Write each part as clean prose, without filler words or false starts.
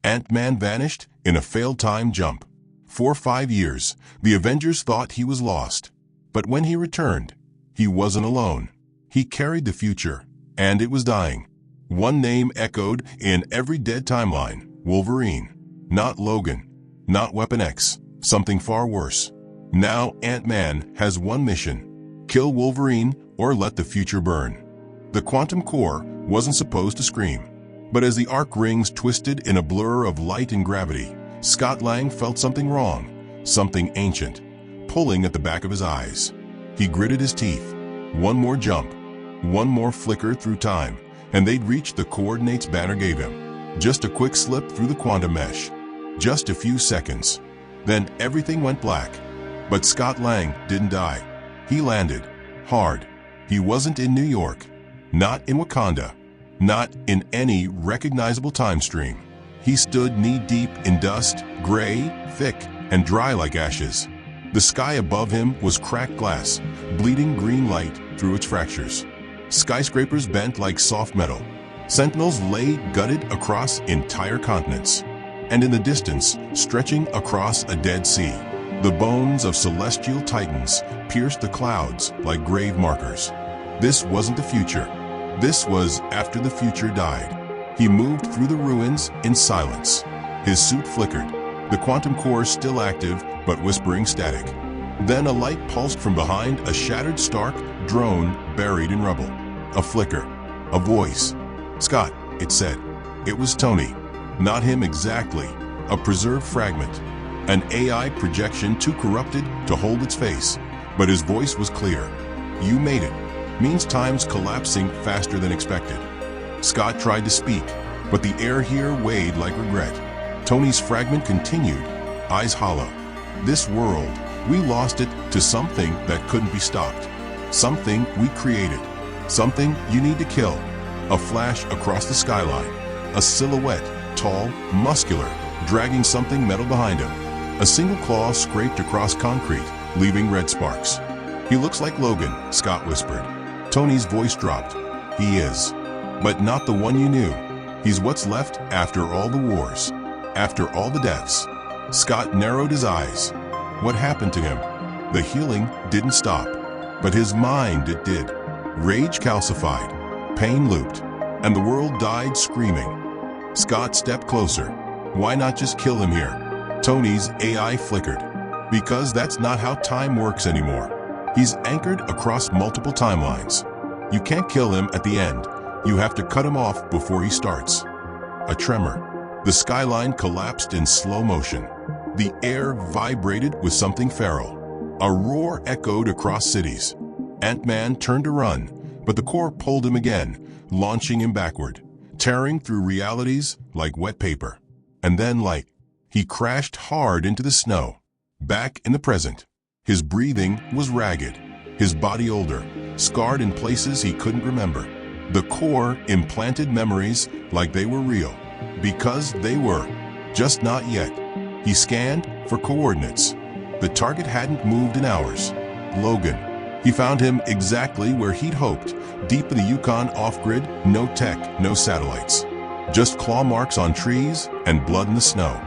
Ant-Man vanished in a failed time jump. For 5 years, the Avengers thought he was lost. But when he returned, he wasn't alone. He carried the future, and it was dying. One name echoed in every dead timeline: Wolverine. Not Logan, not Weapon X, something far worse. Now Ant-Man has one mission: kill Wolverine or let the future burn. The quantum core wasn't supposed to scream. But as the arc rings twisted in a blur of light and gravity, Scott Lang felt something wrong, something ancient, pulling at the back of his eyes. He gritted his teeth. One more jump, one more flicker through time, and they'd reach the coordinates Banner gave him. Just a quick slip through the quantum mesh. Just a few seconds. Then everything went black. But Scott Lang didn't die. He landed. Hard. He wasn't in New York. Not in Wakanda. Not in any recognizable time stream. He stood knee-deep in dust, gray, thick, and dry like ashes. The sky above him was cracked glass, bleeding green light through its fractures. Skyscrapers bent like soft metal. Sentinels lay gutted across entire continents. And in the distance, stretching across a dead sea, the bones of celestial titans pierced the clouds like grave markers. This wasn't the future. This was after the future died. He moved through the ruins in silence. His suit flickered, the quantum core still active but whispering static. Then a light pulsed from behind a shattered Stark drone buried in rubble. A flicker, a voice. "Scott," it said. It was Tony. Not him exactly, a preserved fragment. An AI projection too corrupted to hold its face. But his voice was clear. "You made it." Means time's collapsing faster than expected. Scott tried to speak, but the air here weighed like regret. Tony's fragment continued, eyes hollow. "This world, we lost it to something that couldn't be stopped. Something we created. Something you need to kill." A flash across the skyline. A silhouette, tall, muscular, dragging something metal behind him. A single claw scraped across concrete, leaving red sparks. "He looks like Logan," Scott whispered. Tony's voice dropped. "He is. But not the one you knew. He's what's left after all the wars. After all the deaths." Scott narrowed his eyes. What happened to him? The healing didn't stop. But his mind, it did. Rage calcified. Pain looped. And the world died screaming. Scott stepped closer. "Why not just kill him here?" Tony's AI flickered. "Because that's not how time works anymore. He's anchored across multiple timelines. You can't kill him at the end. You have to cut him off before he starts." A tremor. The skyline collapsed in slow motion. The air vibrated with something feral. A roar echoed across cities. Ant-Man turned to run, but the core pulled him again, launching him backward, tearing through realities like wet paper. And then light. He crashed hard into the snow. Back in the present. His breathing was ragged, his body older, scarred in places he couldn't remember. The core implanted memories like they were real, because they were, just not yet. He scanned for coordinates. The target hadn't moved in hours. Logan. He found him exactly where he'd hoped, deep in the Yukon off-grid, no tech, no satellites. Just claw marks on trees and blood in the snow.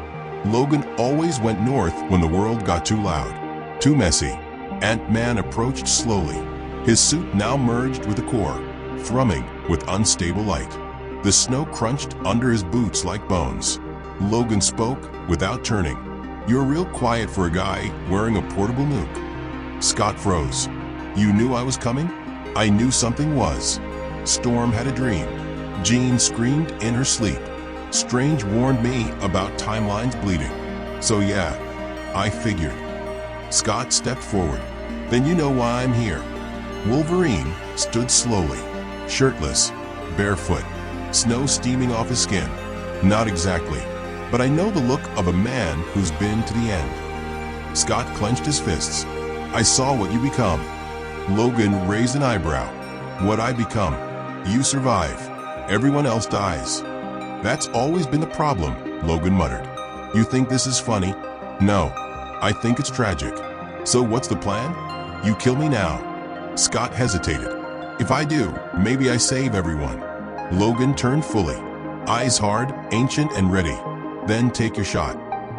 Logan always went north when the world got too loud. Too messy. Ant-Man approached slowly. His suit now merged with the core, thrumming with unstable light. The snow crunched under his boots like bones. Logan spoke without turning. "You're real quiet for a guy wearing a portable nuke." Scott froze. "You knew I was coming?" "I knew something was." Storm had a dream. Jean screamed in her sleep. Strange warned me about timelines bleeding. So yeah, I figured. Scott stepped forward. "Then you know why I'm here." Wolverine stood slowly, shirtless, barefoot, snow steaming off his skin. "Not exactly, but I know the look of a man who's been to the end." Scott clenched his fists. "I saw what you become." Logan raised an eyebrow. "What I become? You survive. Everyone else dies." "That's always been the problem," Logan muttered. "You think this is funny?" "No. I think it's tragic." "So what's the plan?" "You kill me now." Scott hesitated. "If I do, maybe I save everyone." Logan turned fully, eyes hard, ancient and ready. Then take your shot.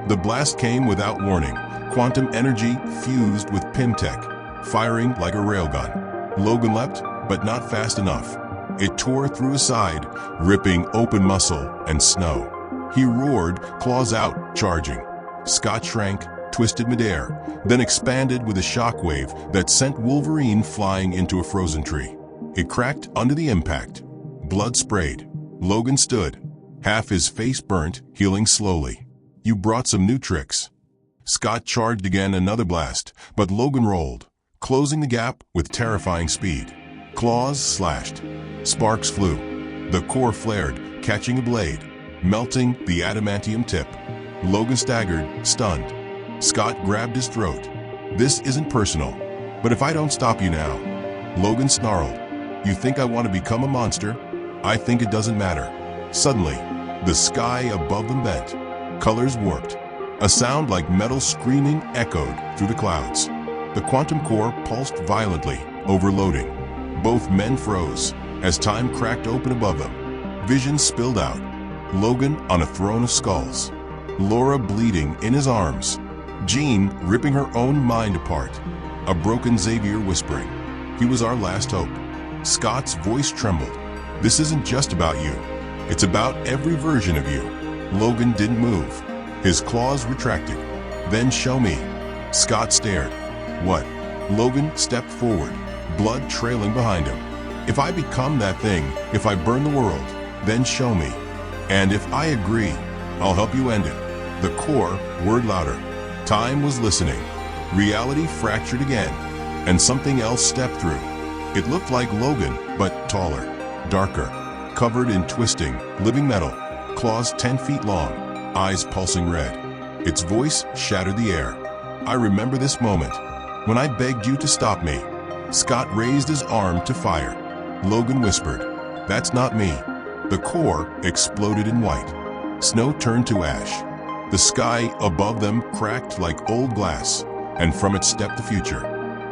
The blast came without warning. Quantum energy fused with Pymtech, firing like a railgun. Logan leapt, but not fast enough. It tore through his side, ripping open muscle and snow. He roared, claws out, charging. Scott shrank, twisted midair, then expanded with a shockwave that sent Wolverine flying into a frozen tree. It cracked under the impact. Blood sprayed. Logan stood, half his face burnt, healing slowly. You brought some new tricks. Scott charged again, another blast, but Logan rolled, closing the gap with terrifying speed. Claws slashed. Sparks flew. The core flared, catching a blade, melting the adamantium tip. Logan staggered, stunned. Scott grabbed his throat. This isn't personal, but if I don't stop you now. Logan snarled. You think I want to become a monster? I think it doesn't matter. Suddenly, the sky above them bent. Colors warped. A sound like metal screaming echoed through the clouds. The quantum core pulsed violently, overloading. Both men froze as time cracked open above them. Vision spilled out. Logan on a throne of skulls. Laura bleeding in his arms. Jean ripping her own mind apart. A broken Xavier whispering, "He was our last hope." Scott's voice trembled. This isn't just about you. It's about every version of you. Logan didn't move. His claws retracted. Then show me. Scott stared. What? Logan stepped forward, blood trailing behind him. If I become that thing, if I burn the world, then show me. And if I agree, I'll help you end it. The core word louder. Time was listening. Reality fractured again, and something else stepped through. It looked like Logan, but taller, darker, covered in twisting, living metal, claws 10 feet long, eyes pulsing red. Its voice shattered the air. I remember this moment, when I begged you to stop me. Scott raised his arm to fire. Logan whispered, "That's not me." The core exploded in white. Snow turned to ash. The sky above them cracked like old glass, and from it stepped the future.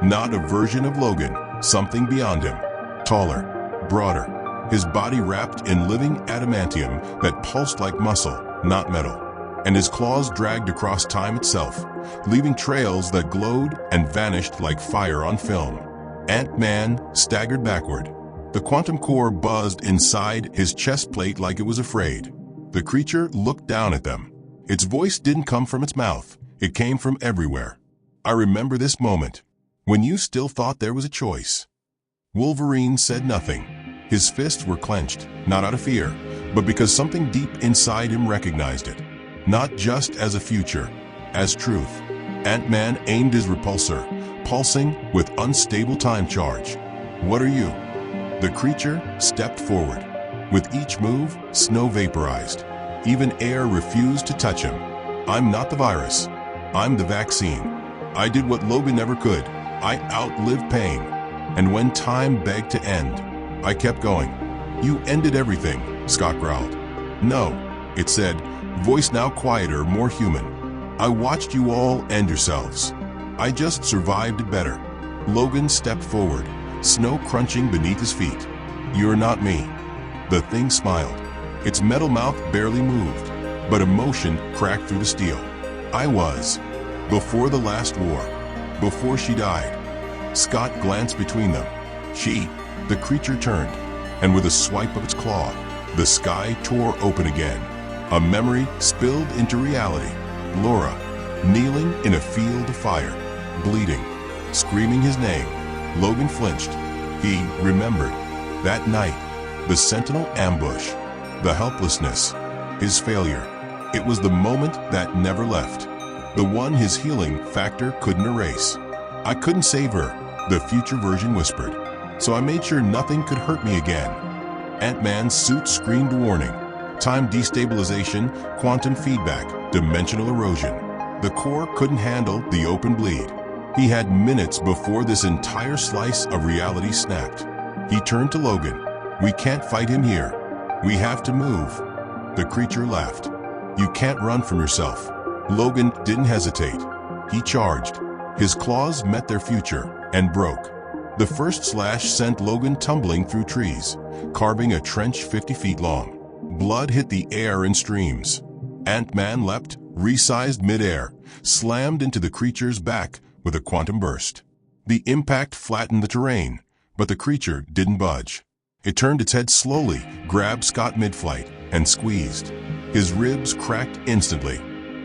Not a version of Logan, something beyond him. Taller, broader, his body wrapped in living adamantium that pulsed like muscle, not metal. And his claws dragged across time itself, leaving trails that glowed and vanished like fire on film. Ant-Man staggered backward. The quantum core buzzed inside his chest plate like it was afraid. The creature looked down at them. Its voice didn't come from its mouth. It came from everywhere. I remember this moment, when you still thought there was a choice. Wolverine said nothing. His fists were clenched, not out of fear, but because something deep inside him recognized it. Not just as a future, as truth. Ant-Man aimed his repulsor, pulsing with unstable time charge. What are you? The creature stepped forward. With each move, snow vaporized. Even air refused to touch him. I'm not the virus. I'm the vaccine. I did what Logan never could. I outlived pain. And when time begged to end, I kept going. You ended everything, Scott growled. No, it said, voice now quieter, more human. I watched you all end yourselves. I just survived it better. Logan stepped forward, snow crunching beneath his feet. You're not me. The thing smiled. Its metal mouth barely moved, but emotion cracked through the steel. I was. Before the last war. Before she died. Scott glanced between them. She. The creature turned, and with a swipe of its claw, the sky tore open again. A memory spilled into reality. Laura, kneeling in a field of fire, bleeding, screaming his name. Logan flinched. He remembered. That night, the Sentinel ambush, the helplessness, his failure. It was the moment that never left. The one his healing factor couldn't erase. I couldn't save her, the future version whispered. So I made sure nothing could hurt me again. Ant-Man's suit screamed warning. Time destabilization, quantum feedback, dimensional erosion. The core couldn't handle the open bleed. He had minutes before this entire slice of reality snapped. He turned to Logan. We can't fight him here. We have to move. The creature laughed. You can't run from yourself. Logan didn't hesitate. He charged. His claws met their future and broke. The first slash sent Logan tumbling through trees, carving a trench 50 feet long. Blood hit the air in streams. Ant-Man leapt, resized midair, slammed into the creature's back with a quantum burst. The impact flattened the terrain, but the creature didn't budge. It turned its head slowly, grabbed Scott mid-flight, and squeezed. His ribs cracked instantly.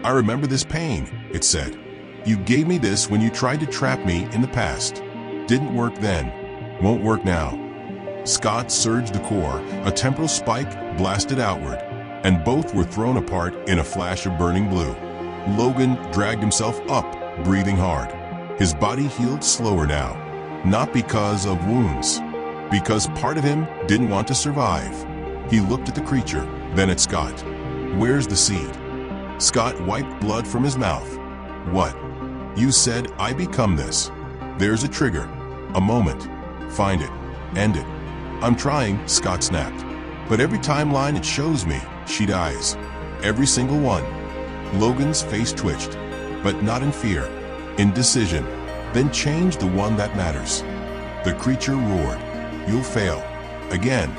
"I remember this pain," it said. "You gave me this when you tried to trap me in the past. Didn't work then. Won't work now." Scott surged the core, a temporal spike blasted outward, and both were thrown apart in a flash of burning blue. Logan dragged himself up, breathing hard. His body healed slower now, not because of wounds, because part of him didn't want to survive. He looked at the creature, then at Scott. "Where's the seed?" Scott wiped blood from his mouth. "What? You said I become this. There's a trigger, a moment. Find it. End it." "I'm trying," Scott snapped. "But every timeline it shows me, she dies. Every single one." Logan's face twitched, but not in fear, in decision. "Then change the one that matters." The creature roared. "You'll fail. Again."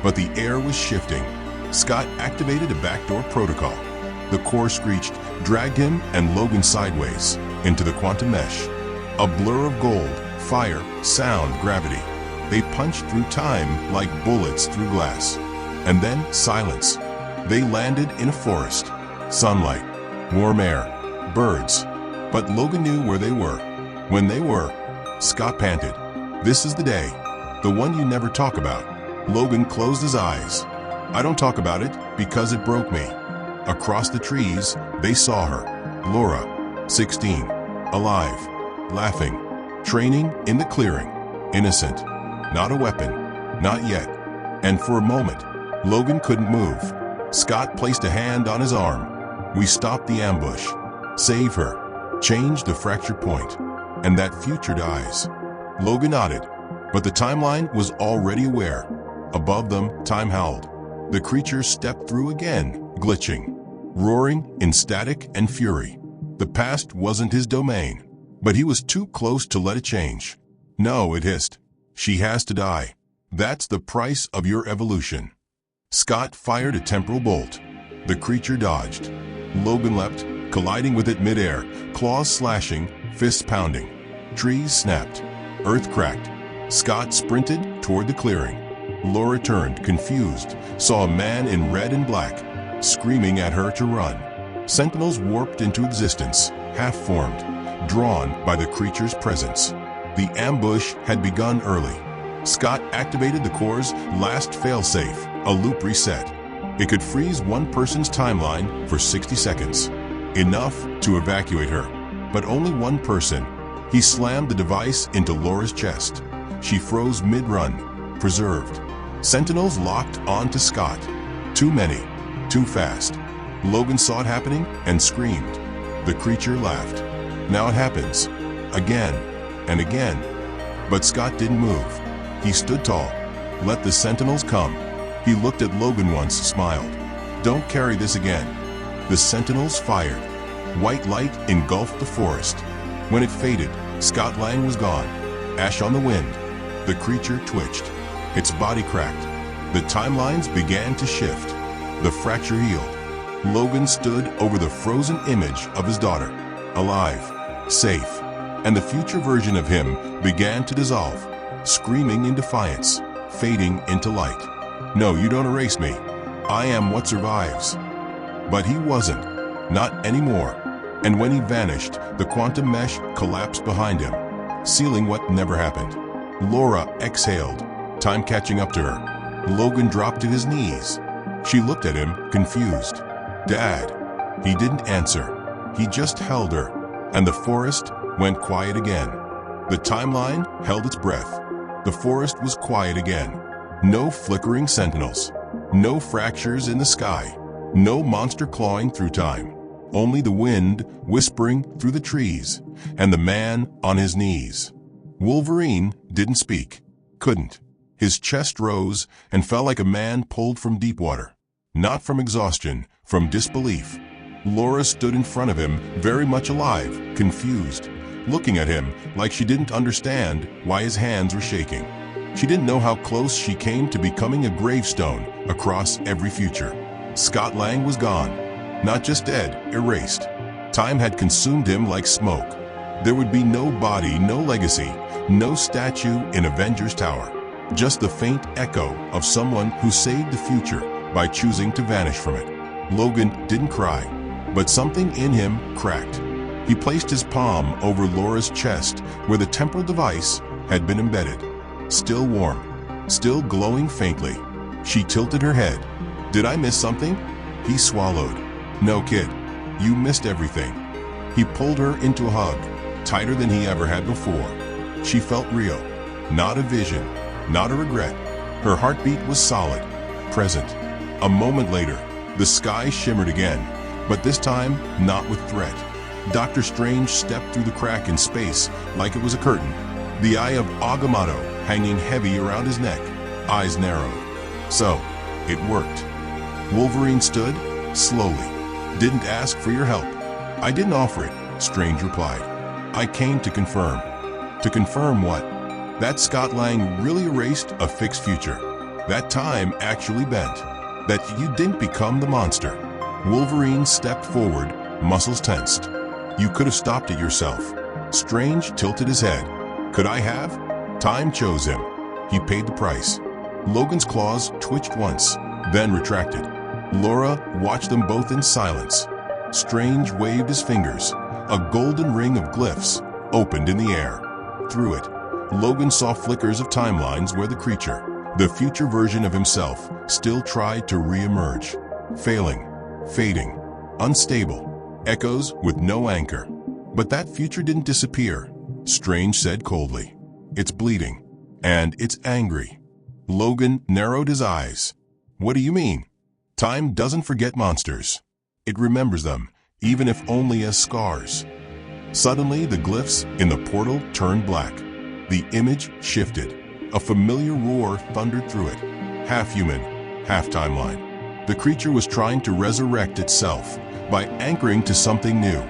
But the air was shifting. Scott activated a backdoor protocol. The core screeched, dragged him and Logan sideways, into the quantum mesh. A blur of gold, fire, sound, gravity. They punched through time like bullets through glass. And then silence. They landed in a forest. Sunlight, warm air, birds. But Logan knew where they were. When they were, Scott panted. "This is the day. The one you never talk about." Logan closed his eyes. "I don't talk about it because it broke me." Across the trees, they saw her. Laura, 16, alive, laughing, training in the clearing, innocent. Not a weapon, not yet. And for a moment, Logan couldn't move. Scott placed a hand on his arm. "We stopped the ambush. Save her. Change the fracture point. And that future dies." Logan nodded, but the timeline was already aware. Above them, time howled. The creature stepped through again, glitching, roaring in static and fury. The past wasn't his domain, but he was too close to let it change. "No," it hissed. "She has to die. That's the price of your evolution." Scott fired a temporal bolt. The creature dodged. Logan leapt, colliding with it midair, claws slashing, fists pounding. Trees snapped. Earth cracked. Scott sprinted toward the clearing. Laura turned, confused, saw a man in red and black, screaming at her to run. Sentinels warped into existence, half-formed, drawn by the creature's presence. The ambush had begun early. Scott activated the core's last failsafe, a loop reset. It could freeze one person's timeline for 60 seconds. Enough to evacuate her, but only one person. He slammed the device into Laura's chest. She froze mid-run, preserved. Sentinels locked onto Scott. Too many, too fast. Logan saw it happening and screamed. The creature laughed. Now it happens. Again and again. But Scott didn't move. He stood tall. Let the Sentinels come. He looked at Logan once, smiled. "Don't carry this again." The Sentinels fired. White light engulfed the forest. When it faded, Scott Lang was gone. Ash on the wind. The creature twitched. Its body cracked. The timelines began to shift. The fracture healed. Logan stood over the frozen image of his daughter. Alive. Safe. And the future version of him began to dissolve, screaming in defiance, fading into light. "No, you don't erase me. I am what survives." But he wasn't. Not anymore. And when he vanished, the quantum mesh collapsed behind him, sealing what never happened. Laura exhaled, time catching up to her. Logan dropped to his knees. She looked at him, confused. "Dad." He didn't answer. He just held her. And the forest went quiet again. The timeline held its breath. The forest was quiet again. No flickering sentinels. No fractures in the sky. No monster clawing through time. Only the wind whispering through the trees, and the man on his knees. Wolverine didn't speak. Couldn't. His chest rose and fell like a man pulled from deep water. Not from exhaustion, from disbelief. Laura stood in front of him, very much alive, confused, looking at him like she didn't understand why his hands were shaking. She didn't know how close she came to becoming a gravestone across every future. Scott Lang was gone. Not just dead, erased. Time had consumed him like smoke. There would be no body, no legacy, no statue in Avengers Tower. Just the faint echo of someone who saved the future by choosing to vanish from it. Logan didn't cry, but something in him cracked. He placed his palm over Laura's chest where the temporal device had been embedded. Still warm, still glowing faintly. She tilted her head. "Did I miss something?" He swallowed. "No, kid. You missed everything." He pulled her into a hug, tighter than he ever had before. She felt real. Not a vision, not a regret. Her heartbeat was solid, present. A moment later, the sky shimmered again, but this time not with threat. Doctor Strange stepped through the crack in space like it was a curtain, the eye of Agamotto hanging heavy around his neck, eyes narrowed. So, it worked. Wolverine stood, slowly. "Didn't ask for your help." "I didn't offer it," Strange replied. "I came to confirm." "To confirm what?" "That Scott Lang really erased a fixed future. That time actually bent. That you didn't become the monster." Wolverine stepped forward, muscles tensed. "You could have stopped it yourself." Strange tilted his head. "Could I have?" Time chose him. He paid the price. Logan's claws twitched once, then retracted. Laura watched them both in silence. Strange waved his fingers. A golden ring of glyphs opened in the air. Through it, Logan saw flickers of timelines where the creature, the future version of himself, still tried to re-emerge. Failing, fading, unstable, echoes with no anchor. But that future didn't disappear, Strange said coldly. "It's bleeding, and it's angry." Logan narrowed his eyes. "What do you mean?" "Time doesn't forget monsters. It remembers them, even if only as scars." Suddenly, the glyphs in the portal turned black. The image shifted. A familiar roar thundered through it. Half human, half timeline. The creature was trying to resurrect itself by anchoring to something new.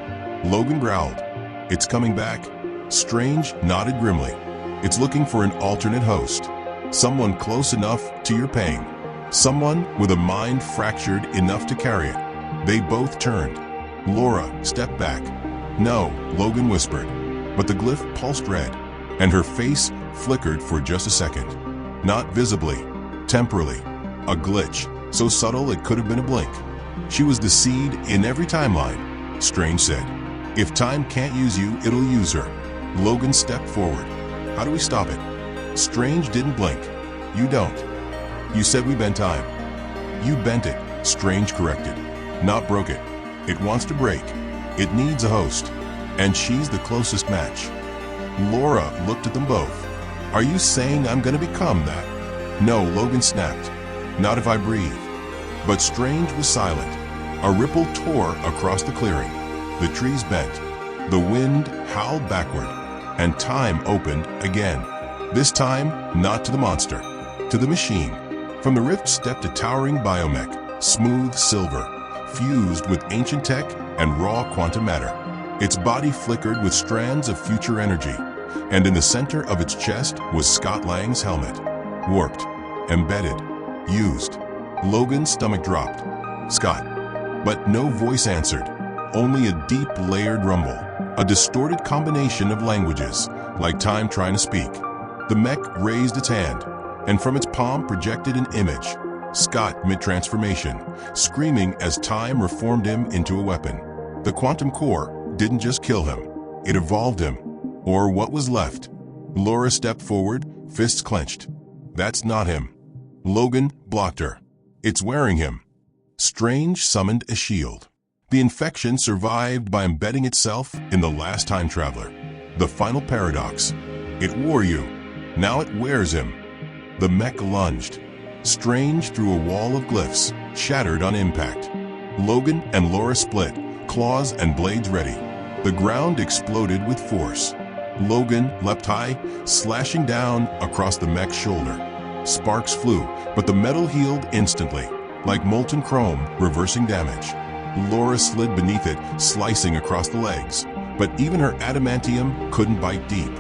Logan growled. "It's coming back." Strange nodded grimly. "It's looking for an alternate host. Someone close enough to your pain. Someone with a mind fractured enough to carry it." They both turned. Laura stepped back. "No," Logan whispered. But the glyph pulsed red, and her face flickered for just a second. Not visibly, temporally. A glitch, so subtle it could have been a blink. "She was the seed in every timeline," Strange said. "If time can't use you, it'll use her." Logan stepped forward. "How do we stop it?" Strange didn't blink. "You don't. You said we bent time." "You bent it," Strange corrected. "Not broke it. It wants to break. It needs a host. And she's the closest match." Laura looked at them both. "Are you saying I'm going to become that?" "No," Logan snapped. "Not if I breathe." But Strange was silent. A ripple tore across the clearing. The trees bent. The wind howled backward. And time opened again. This time, not to the monster, to the machine. From the rift stepped a towering biomech, smooth silver, fused with ancient tech and raw quantum matter. Its body flickered with strands of future energy, and in the center of its chest was Scott Lang's helmet. Warped, embedded, used. Logan's stomach dropped. "Scott." But no voice answered, only a deep layered rumble, a distorted combination of languages, like time trying to speak. The mech raised its hand, and from its palm projected an image. Scott mid-transformation, screaming as time reformed him into a weapon. The quantum core didn't just kill him, it evolved him, or what was left. Laura stepped forward, fists clenched. "That's not him." Logan blocked her. "It's wearing him." Strange summoned a shield. The infection survived by embedding itself in the last time traveler. The final paradox. It wore you. Now it wears him. The mech lunged. Strange through a wall of glyphs, shattered on impact. Logan and Laura split, claws and blades ready. The ground exploded with force. Logan leapt high, slashing down across the mech's shoulder. Sparks flew, but the metal healed instantly, like molten chrome reversing damage. Laura slid beneath it, slicing across the legs, but even her adamantium couldn't bite deep.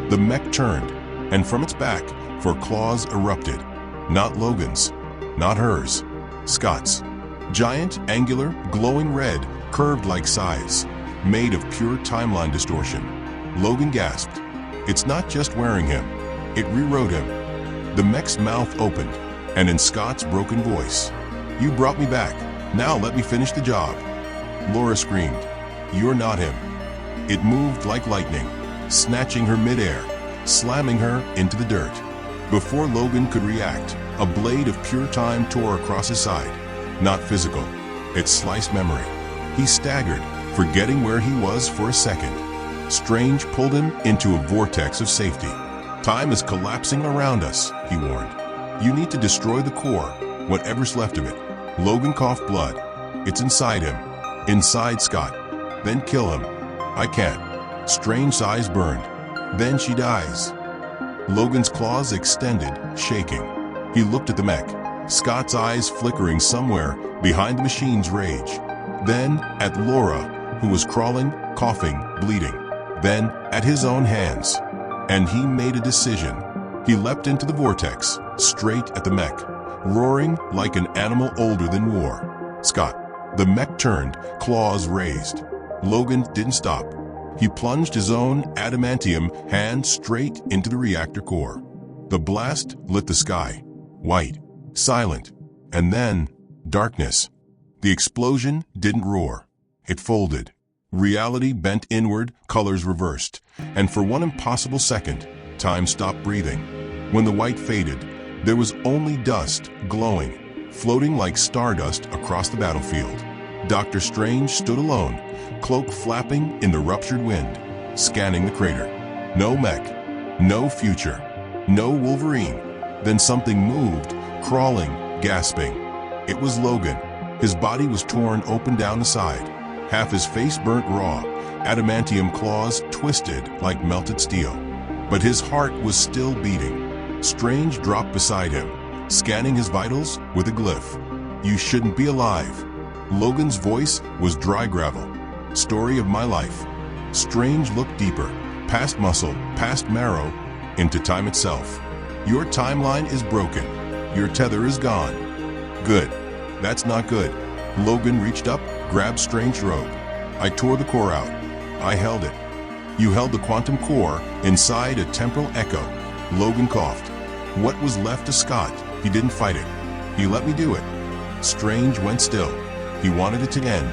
The mech turned, and from its back, for claws erupted. Not Logan's, not hers, Scott's. Giant, angular, glowing red, curved like scythes, made of pure timeline distortion. Logan gasped. It's not just wearing him. It rewrote him. The mech's mouth opened, and in Scott's broken voice, "You brought me back. Now let me finish the job." Laura screamed, "You're not him." It moved like lightning, snatching her midair, slamming her into the dirt. Before Logan could react, a blade of pure time tore across his side. Not physical. It sliced memory. He staggered, forgetting where he was for a second. Strange pulled him into a vortex of safety. "Time is collapsing around us," he warned. "You need to destroy the core, whatever's left of it." Logan coughed blood. "It's inside him. Inside Scott. Then kill him." "I can't." Strange's eyes burned. "Then she dies." Logan's claws extended, shaking. He looked at the mech, Scott's eyes flickering somewhere behind the machine's rage. Then at Laura, who was crawling, coughing, bleeding. Then at his own hands. And he made a decision. He leapt into the vortex, straight at the mech, roaring like an animal older than war. "Scott." The mech turned, claws raised. Logan didn't stop. He plunged his own adamantium hand straight into the reactor core. The blast lit the sky, white, silent, and then darkness. The explosion didn't roar. It folded. Reality bent inward, colors reversed, and for one impossible second, time stopped breathing. When the white faded, there was only dust, glowing, floating like stardust across the battlefield. Dr. Strange stood alone, cloak flapping in the ruptured wind, scanning the crater. No mech, no future, no Wolverine. Then something moved, crawling, gasping. It was Logan. His body was torn open down the side, half his face burnt raw, adamantium claws twisted like melted steel. But his heart was still beating. Strange dropped beside him, scanning his vitals with a glyph. "You shouldn't be alive." Logan's voice was dry gravel. "Story of my life." Strange looked deeper, past muscle, past marrow, into time itself. "Your timeline is broken. Your tether is gone." "Good. That's not good." Logan reached up, grabbed Strange's robe. "I tore the core out. I held it." "You held the quantum core inside a temporal echo." Logan coughed. "What was left to Scott? He didn't fight it. He let me do it." Strange went still. He wanted it to end.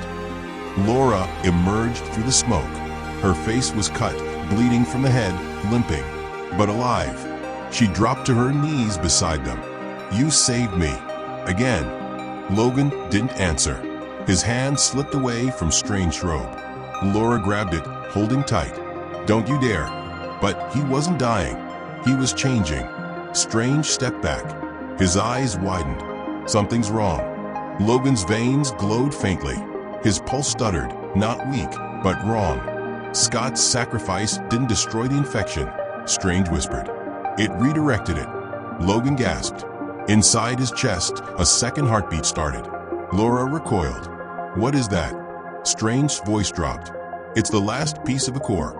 Laura emerged through the smoke. Her face was cut, bleeding from the head, limping, but alive. She dropped to her knees beside them. "You saved me." Again. Logan didn't answer. His hand slipped away from Strange's robe. Laura grabbed it, holding tight. "Don't you dare." But he wasn't dying. He was changing. Strange stepped back. His eyes widened. Something's wrong. Logan's veins glowed faintly. His pulse stuttered, not weak, but wrong. Scott's sacrifice didn't destroy the infection, Strange whispered. It redirected it. Logan gasped. Inside his chest, a second heartbeat started. Laura recoiled. "What is that?" Strange's voice dropped. "It's the last piece of the core."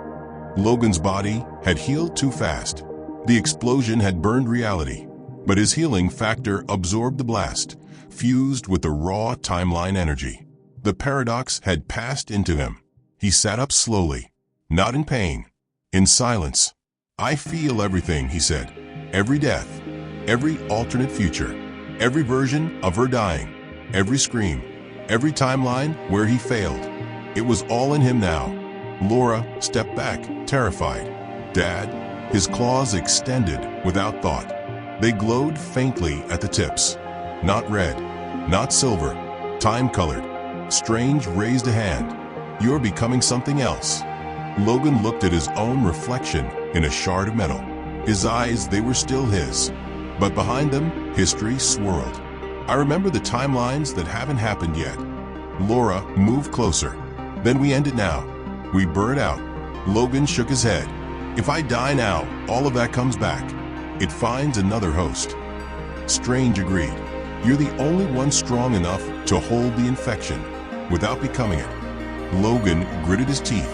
Logan's body had healed too fast. The explosion had burned reality, but his healing factor absorbed the blast, fused with the raw timeline energy. The paradox had passed into him. He sat up slowly, not in pain, in silence. "I feel everything," he said. "Every death, every alternate future, every version of her dying, every scream, every timeline where he failed. It was all in him now." Laura stepped back, terrified. "Dad?" His claws extended without thought. They glowed faintly at the tips. Not red, not silver, time-colored. Strange raised a hand. "You're becoming something else." Logan looked at his own reflection in a shard of metal. His eyes, they were still his. But behind them, history swirled. "I remember the timelines that haven't happened yet." Laura moved closer. "Then we end it now. We burn it out." Logan shook his head. "If I die now, all of that comes back. It finds another host." Strange agreed. "You're the only one strong enough to hold the infection without becoming it." Logan gritted his teeth.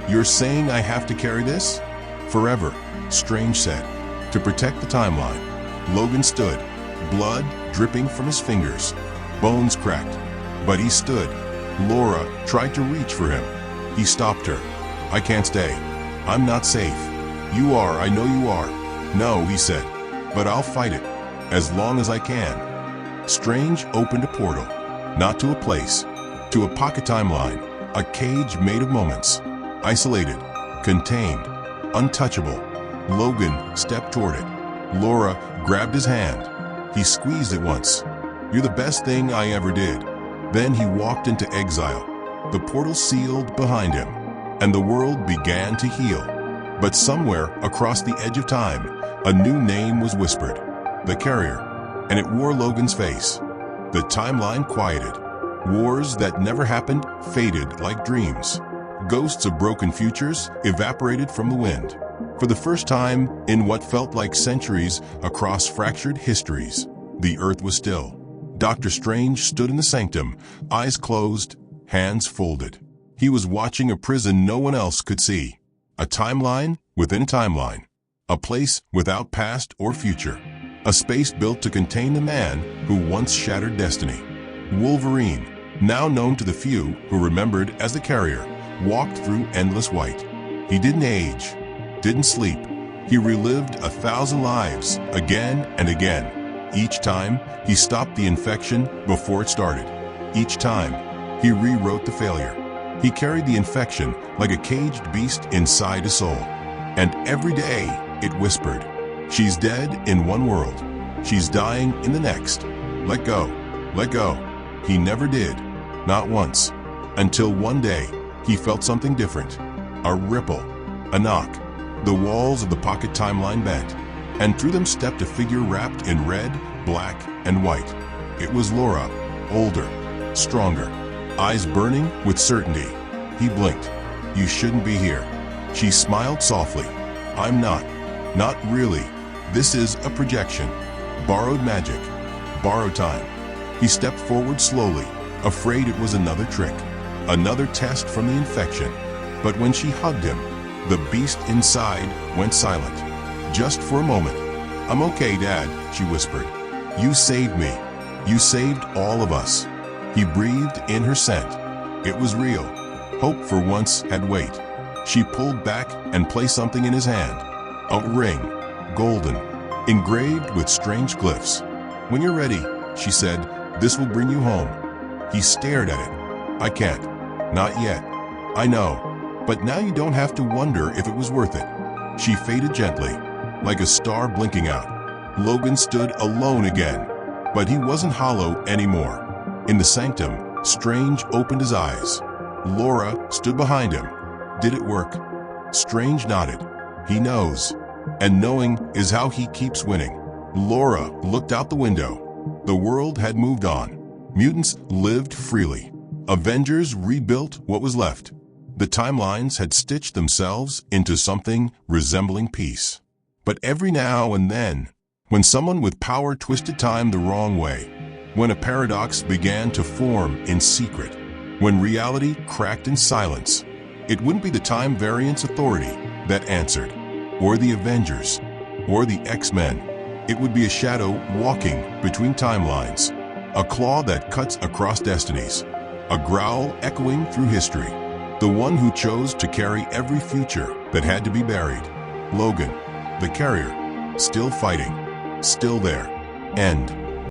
"You're saying I have to carry this?" "Forever," Strange said. "To protect the timeline." Logan stood, blood dripping from his fingers. Bones cracked. But he stood. Laura tried to reach for him. He stopped her. "I can't stay. I'm not safe." "You are, I know you are." "No," he said, "but I'll fight it, as long as I can." Strange opened a portal, not to a place, to a pocket timeline, a cage made of moments, isolated, contained, untouchable. Logan stepped toward it. Laura grabbed his hand. He squeezed it once. "You're the best thing I ever did." Then he walked into exile. The portal sealed behind him, and the world began to heal. But somewhere across the edge of time, a new name was whispered, the Carrier, and it wore Logan's face. The timeline quieted. Wars that never happened faded like dreams. Ghosts of broken futures evaporated from the wind. For the first time in what felt like centuries across fractured histories, the earth was still. Doctor Strange stood in the sanctum, eyes closed, hands folded. He was watching a prison no one else could see. A timeline within a timeline. A place without past or future. A space built to contain the man who once shattered destiny. Wolverine, now known to the few who remembered as the Carrier, walked through endless white. He didn't age, didn't sleep. He relived 1,000 lives again and again. Each time, he stopped the infection before it started. Each time, he rewrote the failure. He carried the infection like a caged beast inside his soul. And every day, it whispered, "She's dead in one world. She's dying in the next. Let go, let go." He never did, not once, until one day, he felt something different. A ripple, a knock. The walls of the pocket timeline bent, and through them stepped a figure wrapped in red, black, and white. It was Laura, older, stronger, eyes burning with certainty. He blinked. "You shouldn't be here." She smiled softly. "I'm not really. This is a projection. Borrowed magic, borrowed time." He stepped forward slowly, afraid it was another trick, another test from the infection. But when she hugged him, the beast inside went silent. Just for a moment. "I'm okay, Dad," she whispered. "You saved me. You saved all of us." He breathed in her scent. It was real. Hope for once had weight. She pulled back and placed something in his hand. A ring, golden, engraved with strange glyphs. "When you're ready," she said, "this will bring you home." He stared at it. "I can't. Not yet." "I know. But now you don't have to wonder if it was worth it." She faded gently, like a star blinking out. Logan stood alone again, but he wasn't hollow anymore. In the sanctum, Strange opened his eyes. Laura stood behind him. Did it work? Strange nodded. He knows. And knowing is how he keeps winning. Laura looked out the window. The world had moved on. Mutants lived freely. Avengers rebuilt what was left. The timelines had stitched themselves into something resembling peace. But every now and then, when someone with power twisted time the wrong way, when a paradox began to form in secret, when reality cracked in silence, it wouldn't be the Time Variance Authority that answered, or the Avengers, or the X-Men. It would be a shadow walking between timelines, a claw that cuts across destinies, a growl echoing through history, the one who chose to carry every future that had to be buried. Logan, the Carrier, still fighting, still there. End.